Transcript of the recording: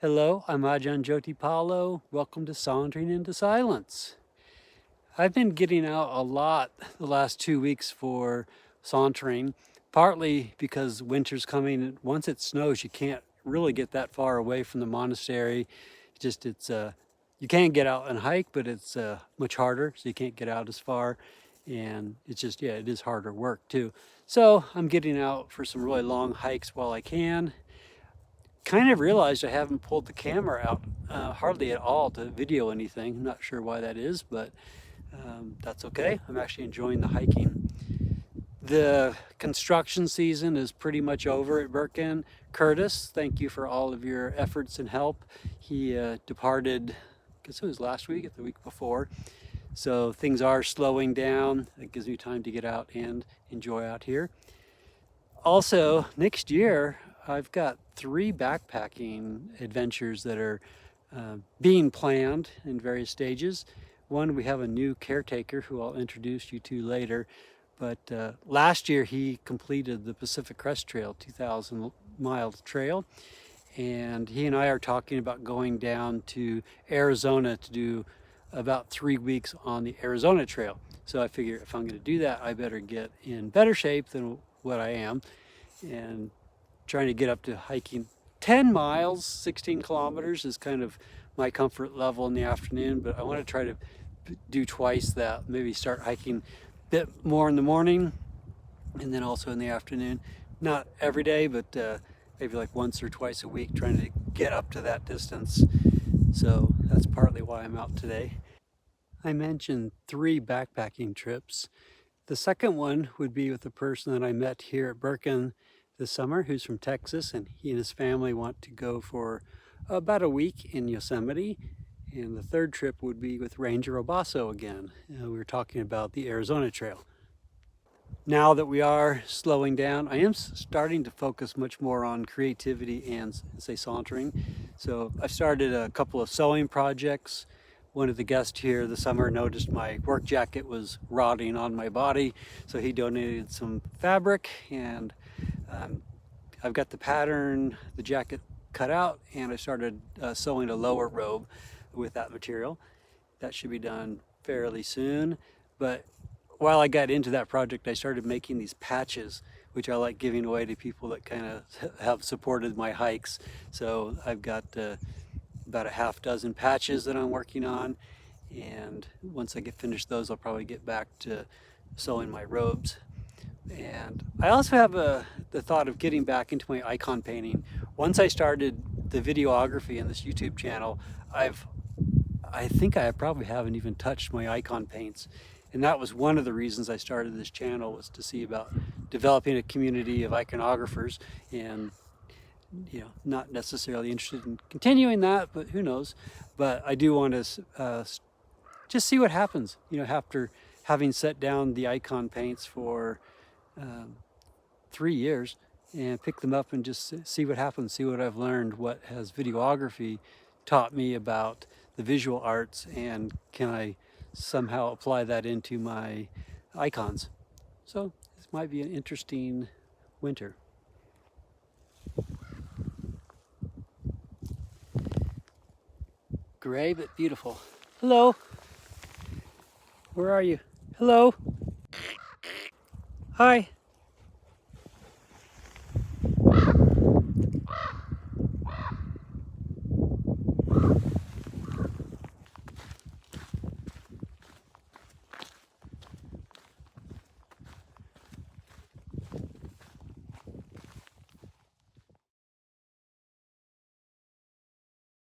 Hello, I'm Ajahn Jyotipalo. Welcome to Sauntering into Silence. I've been getting out a lot the last 2 weeks for sauntering, partly because winter's coming. Once it snows, you can't really get that far away from the monastery. You can get out and hike, but it's much harder, so you can't get out as far. And it is harder work too. So I'm getting out for some really long hikes while I can. Kind of realized I haven't pulled the camera out hardly at all to video anything. I'm not sure why that is, but that's okay. I'm actually enjoying the hiking. The construction season is pretty much over at Birken. Curtis, thank you for all of your efforts and help. He departed, I guess it was last week or the week before. So things are slowing down. It gives me time to get out and enjoy out here. Also, next year, I've got 3 backpacking adventures that are being planned in various stages. One, we have a new caretaker who I'll introduce you to later. But last year he completed the Pacific Crest Trail, 2,000-mile trail. And he and I are talking about going down to Arizona to do about 3 weeks on the Arizona Trail. So I figure if I'm going to do that, I better get in better shape than what I am. And trying to get up to hiking 10 miles, 16 kilometers is kind of my comfort level in the afternoon, but I want to try to do twice that, maybe start hiking a bit more in the morning and then also in the afternoon. Not every day, but maybe like once or twice a week, trying to get up to that distance. So that's partly why I'm out today. I mentioned 3 backpacking trips. The second one would be with a person that I met here at Birken this summer who's from Texas, and he and his family want to go for about a week in Yosemite. And the third trip would be with Ranger Obaso again. We were talking about the Arizona Trail. Now that we are slowing down, I am starting to focus much more on creativity and, say, sauntering. So I've started a couple of sewing projects. One of the guests here this summer noticed my work jacket was rotting on my body, so he donated some fabric, and I've got the pattern, the jacket cut out, and I started sewing a lower robe with that material. That should be done fairly soon. But while I got into that project, I started making these patches, which I like giving away to people that kind of have supported my hikes. So I've got about a half dozen patches that I'm working on. And once I get finished those, I'll probably get back to sewing my robes. And I also have the thought of getting back into my icon painting. Once I started the videography in this YouTube channel, I think I probably haven't even touched my icon paints. And that was one of the reasons I started this channel, was to see about developing a community of iconographers, and not necessarily interested in continuing that, but who knows. But I do want to just see what happens, after having set down the icon paints for 3 years, and pick them up and just see what happens, see what I've learned, what has videography taught me about the visual arts, and can I somehow apply that into my icons. So this might be an interesting winter. Gray but beautiful. Hello. Where are you? Hello. Hi.